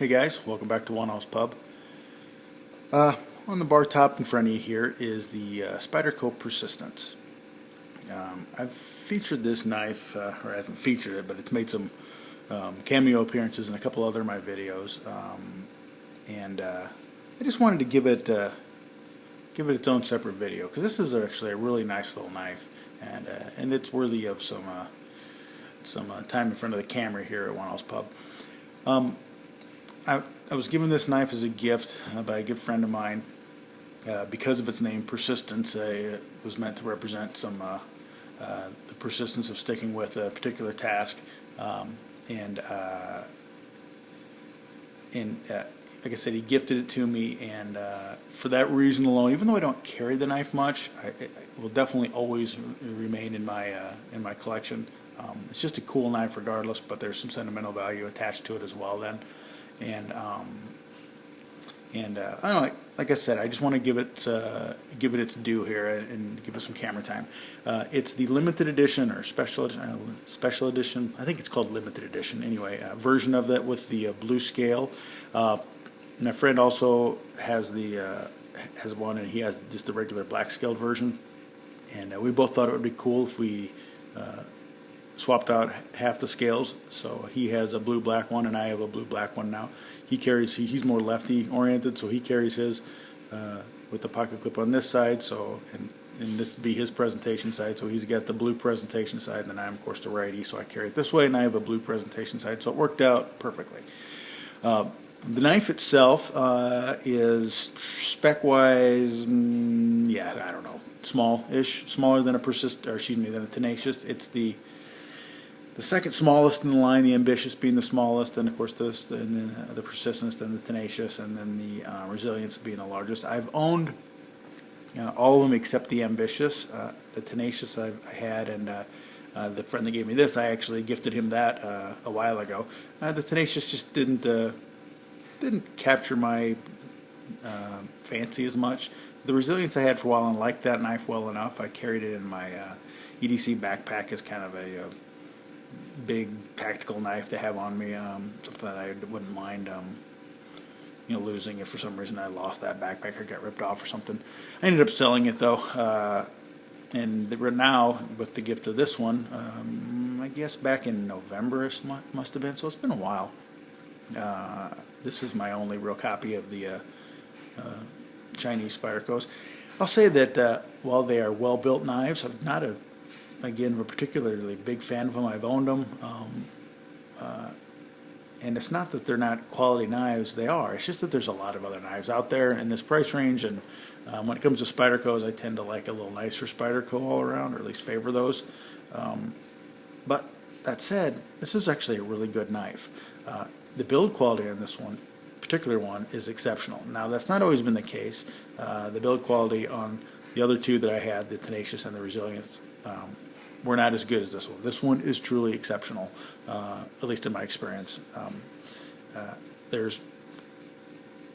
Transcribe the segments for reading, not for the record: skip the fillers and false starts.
Hey guys, welcome back to One House Pub. On the bar top in front of you here is the Spyderco Persistence. I've featured this knife, or I haven't featured it, but it's made some cameo appearances in a couple other of my videos, and I just wanted to give it its own separate video because this is actually a really nice little knife, and it's worthy of some time in front of the camera here at One House Pub. I was given this knife as a gift by a good friend of mine because of its name, Persistence. It was meant to represent the persistence of sticking with a particular task, and like I said, he gifted it to me, and for that reason alone, even though I don't carry the knife much, it will definitely always remain in my collection. It's just a cool knife regardless, but there's some sentimental value attached to it as well then. And I don't know, like I said, I just want to give it its due here and give it some camera time. It's the limited edition or special edition. I think it's called limited edition anyway. Version of that with the blue scale. My friend also has has one, and he has just the regular black scaled version. And we both thought it would be cool if we swapped out half the scales. So he has a blue-black one, and I have a blue-black one now. He's more lefty oriented, so he carries his with the pocket clip on this side. So and this would be his presentation side. So he's got the blue presentation side, and then I'm of course the righty. So I carry it this way, and I have a blue presentation side. So it worked out perfectly. The knife itself is spec-wise, yeah, I don't know, small-ish, smaller than than a Tenacious. It's the second smallest in the line, the Ambitious being the smallest, and of course the Persistence, then the Tenacious, and then the Resilience being the largest. I've owned all of them except the Ambitious. The Tenacious I had, and the friend that gave me this, I actually gifted him that a while ago. The Tenacious just didn't capture my fancy as much. The Resilience I had for a while and liked that knife well enough. I carried it in my EDC backpack as kind of a big tactical knife to have on me, something that I wouldn't mind losing if for some reason I lost that backpack or got ripped off or something. I ended up selling it though, and now with the gift of this one, I guess back in November it must have been, so it's been a while. This is my only real copy of the Chinese Spydercos. I'll say that while they are well-built knives, I'm not a particularly big fan of them. I've owned them, and it's not that they're not quality knives. They are. It's just that there's a lot of other knives out there in this price range, and when it comes to Spydercos, I tend to like a little nicer Spyderco all around, or at least favor those. But that said, this is actually a really good knife. The build quality on this particular one is exceptional. Now, that's not always been the case. The build quality on the other two that I had, the Tenacious and the Resilience, were not as good as this one. This one is truly exceptional, at least in my experience. There's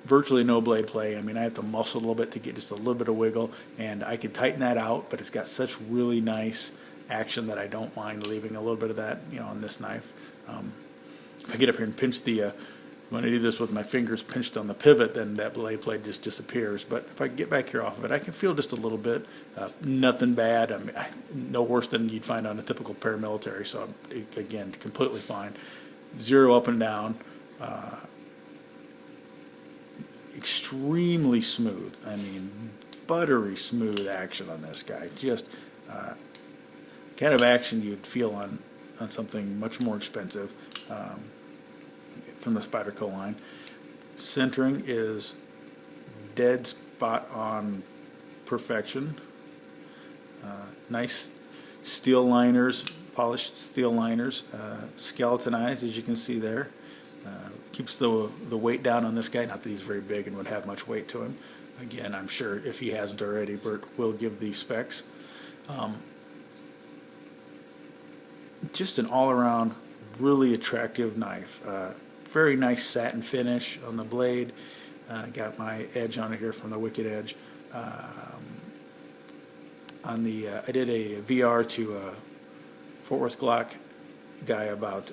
virtually no blade play. I mean, I have to muscle a little bit to get just a little bit of wiggle, and I can tighten that out, but it's got such really nice action that I don't mind leaving a little bit of that, on this knife. If I get up here and pinch when I do this with my fingers pinched on the pivot, then that blade plate just disappears. But if I get back here off of it, I can feel just a little bit. Nothing bad. I mean, no worse than you'd find on a typical paramilitary. So again, completely fine. Zero up and down. Extremely smooth. I mean, buttery smooth action on this guy. Just kind of action you'd feel on something much more expensive. From the Spyderco line. Centering is dead spot on perfection. Nice steel liners, polished steel liners, skeletonized as you can see there. Keeps the weight down on this guy, not that he's very big and would have much weight to him. Again, I'm sure if he hasn't already, Bert will give the specs. Just an all-around really attractive knife. Very nice satin finish on the blade. Got my edge on it here from the Wicked Edge. I did a VR to Fort Worth Glock guy about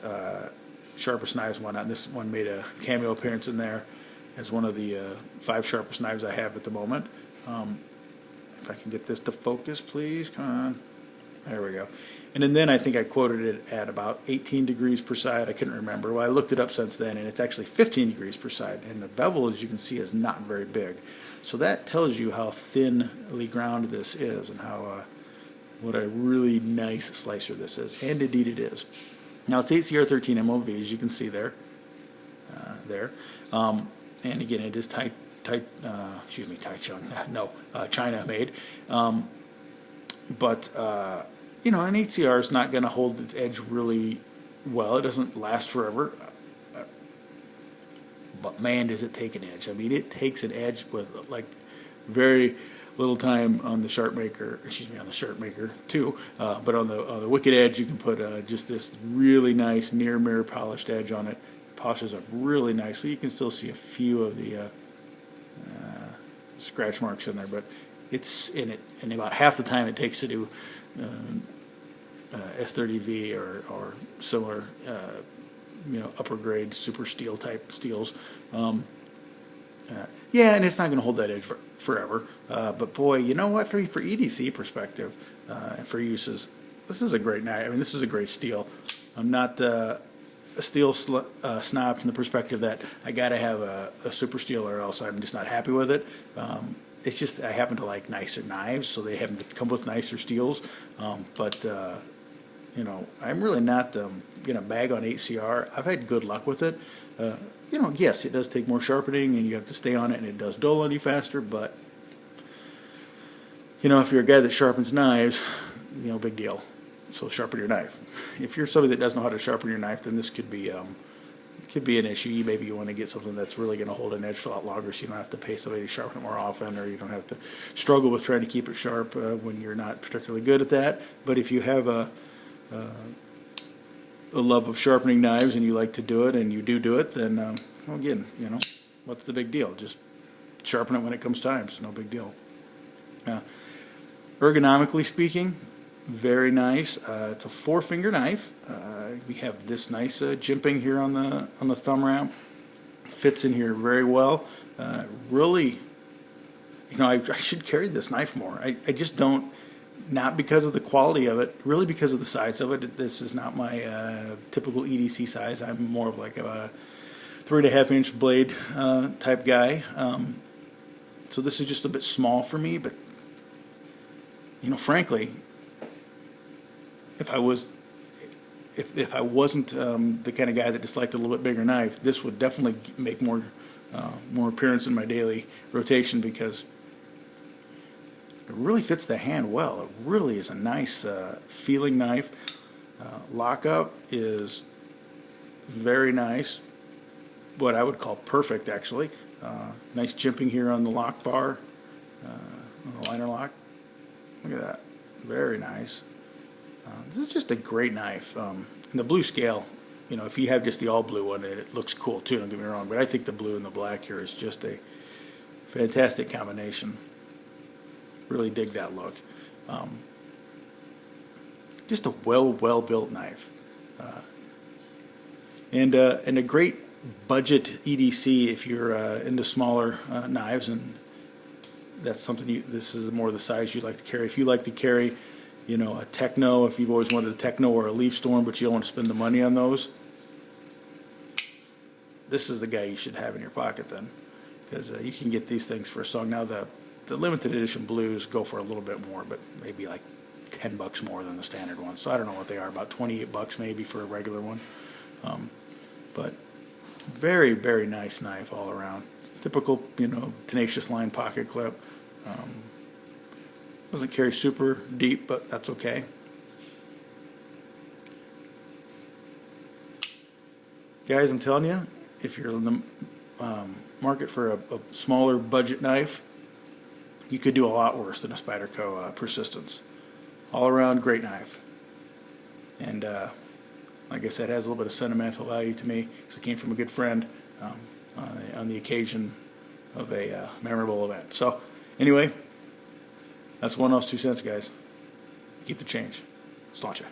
sharpest knives and whatnot. This one made a cameo appearance in there as one of the 5 sharpest knives I have at the moment. If I can get this to focus, please. Come on. There we go. And then I think I quoted it at about 18 degrees per side. I couldn't remember. Well, I looked it up since then, and it's actually 15 degrees per side. And the bevel, as you can see, is not very big. So that tells you how thinly ground this is and how what a really nice slicer this is. And indeed it is. Now it's 8CR13 MOV, as you can see there. And again, it is China made. But you know, an 8CR is not going to hold its edge really well. It doesn't last forever. But man, does it take an edge. I mean, it takes an edge with like very little time on the sharp maker, on the sharp maker too. But on the wicked edge, you can put just this really nice near mirror polished edge on it. It polishes up really nicely. You can still see a few of the scratch marks in there, but it's in it. And about half the time it takes to do S30V or similar, upper grade super steel type steels. Yeah, and it's not going to hold that edge forever. But boy, you know what? For EDC perspective and for uses, this is a great knife. I mean, this is a great steel. I'm not a steel snob from the perspective that I got to have a super steel or else I'm just not happy with it. It's just I happen to like nicer knives, so they happen to come with nicer steels. But I'm really not going to bag on 8CR. I've had good luck with it. Yes, it does take more sharpening, and you have to stay on it, and it does dull on you faster. But if you're a guy that sharpens knives, big deal. So sharpen your knife. If you're somebody that doesn't know how to sharpen your knife, then this could be an issue. Maybe you want to get something that's really going to hold an edge for a lot longer, so you don't have to pay somebody to sharpen it more often, or you don't have to struggle with trying to keep it sharp when you're not particularly good at that. But if you have a love of sharpening knives and you like to do it and you do it, then again, what's the big deal? Just sharpen it when it comes time. It's no big deal. Ergonomically speaking, very nice. It's a 4-finger knife. We have this nice jimping here on the thumb ramp. Fits in here very well. Really, I should carry this knife more. I just don't. Not because of the quality of it, really because of the size of it. This is not my typical EDC size. I'm more of like a 3.5-inch blade type guy. So this is just a bit small for me. But frankly, if I wasn't the kind of guy that just liked a little bit bigger knife, this would definitely make more appearance in my daily rotation because it really fits the hand well. It really is a nice feeling knife. Lockup is very nice. What I would call perfect, actually. Nice jimping here on the lock bar, on the liner lock. Look at that. Very nice. This is just a great knife. And the blue scale, if you have just the all blue one, it looks cool too, don't get me wrong. But I think the blue and the black here is just a fantastic combination. Really dig that look. Just a well-built knife, and a great budget EDC if you're into smaller knives, and that's something. This is more the size you like to carry. If you like to carry, a Techno, if you've always wanted a Techno or a Leaf Storm, but you don't want to spend the money on those, this is the guy you should have in your pocket then, because you can get these things for a song. Now the limited edition blues go for a little bit more, but maybe like $10 more than the standard one. So I don't know what they are, about $28 maybe for a regular one. But very, very nice knife all around. Typical, tenacious line pocket clip. Doesn't carry super deep, but that's okay. Guys, I'm telling you, if you're in the market for a smaller budget knife, you could do a lot worse than a Spyderco Persistence. All around great knife. And like I said, it has a little bit of sentimental value to me because it came from a good friend on the occasion of a memorable event. So anyway, that's 1 ounce 2 cents, guys. Keep the change. Sláinte.